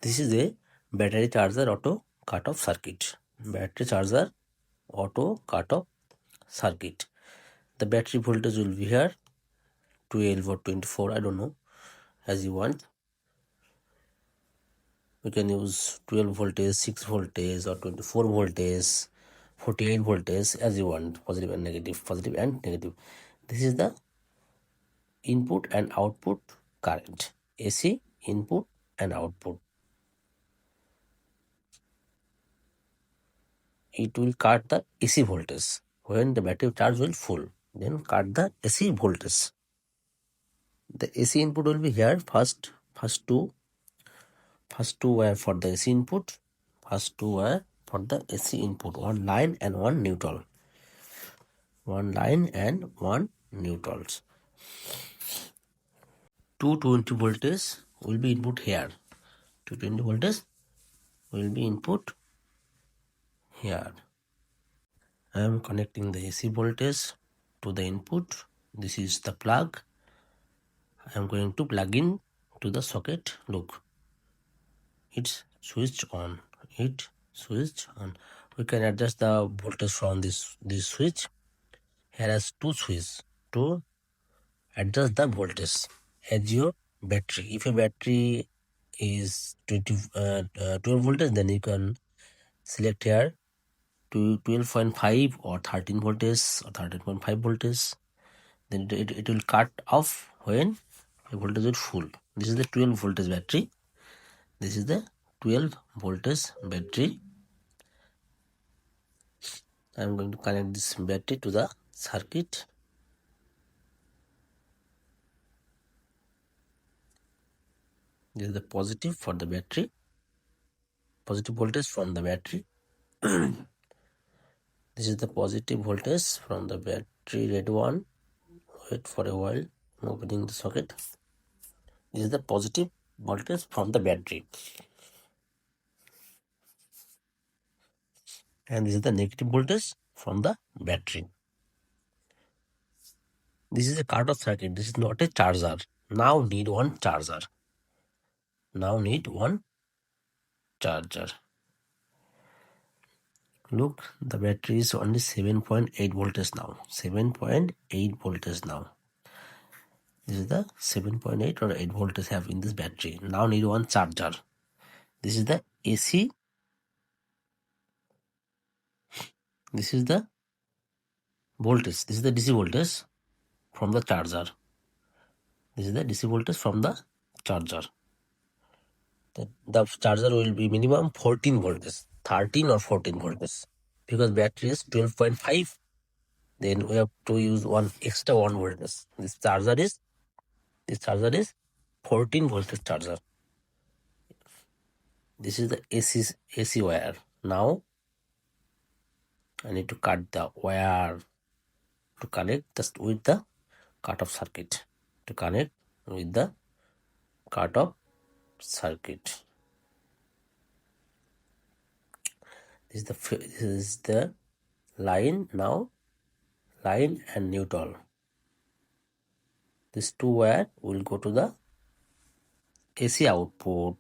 This is a battery charger auto cut-off circuit. Battery charger auto cut-off circuit. The battery voltage will be here 12 or 24, I don't know, as you want. We can use 12 voltage, 6 voltage or 24 voltage, 48 voltage as you want, positive and negative, positive and negative. This is the input and output current, AC input and output. It will cut the AC voltage. When the battery charge will full, then cut the AC voltage. The AC input will be here first two wire for the AC input, first two wire for the AC input, one line and one neutral. One line and one neutrals. 220 voltage will be input here. 220 voltage will be input here. I am connecting the AC voltage to the input. This is the plug. I am going to plug in to the socket. Look, it's switched on. It switched on. We can adjust the voltage from this switch. Here has two switches to adjust the voltage as your battery. If your battery is 12 voltage, then you can select here to 12.5 or 13 voltage or 13.5 voltage. Then it will cut off when the voltage is full. This is the 12 voltage battery. This is the 12 voltage battery. I am going to connect this battery to the circuit. This is the positive for the battery. Positive voltage from the battery. This is the positive voltage from the battery, red one. Wait for a while, I'm opening the socket. This is the positive voltage from the battery. And this is the negative voltage from the battery. This is a cut-off circuit. This is not a charger. Now need one charger. Now need one charger. Look, the battery is only 7.8 voltage now. 7.8 voltage now. This is the 7.8 or 8 voltage have in this battery. Now need one charger. This is the AC. This is the voltage. This is the DC voltage from the charger. This is the DC voltage from the charger. The charger will be minimum 14 voltage, 13 or 14 voltage. Because battery is 12.5, then we have to use one extra 1 voltage. This charger is 14 voltage charger. This is the AC wire. Now I need to cut the wire to connect just with the cut-off circuit. To connect with the cut-off circuit. This is the line now, line and neutral. This two wire will go to the AC output.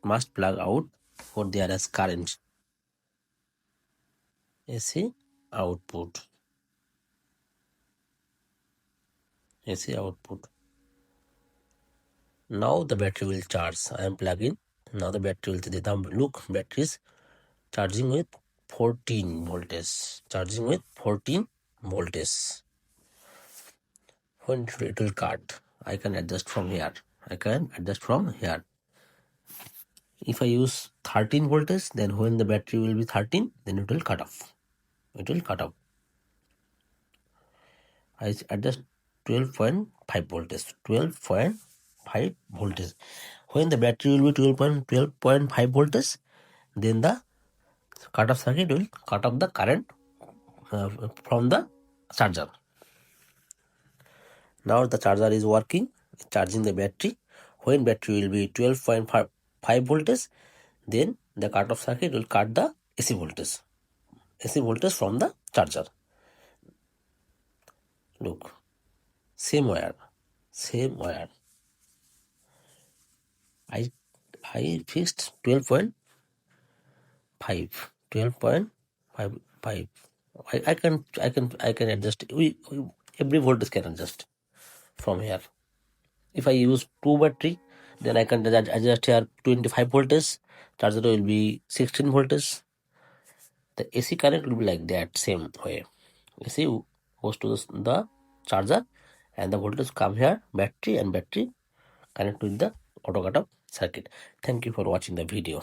Must plug out for there as current. AC output. AC output. Now the battery will charge. I am plugging. Now the battery will look, battery is charging with 14 voltage. Charging with 14 voltage. When it will cut, I can adjust from here. If I use 13 voltage, then when the battery will be 13, then it will cut off. I adjust 12.5 voltage. 12.5 voltage. When the battery will be 12.5 voltage, then the cut-off circuit will cut off the current from the charger. Now the charger is working, charging the battery. When battery will be 12.5 voltage, then the cut-off circuit will cut the AC voltage. AC voltage from the charger. Look, same wire. I fixed 12.5. 12.55. I can adjust. Every voltage can adjust from here. If I use 2 battery, then I can adjust here 25 voltage. Charger will be 16 voltage. The AC current will be like that, same way. AC goes to the charger, and the voltage come here, battery, and battery connect with the auto cutoff circuit. Thank you for watching the video.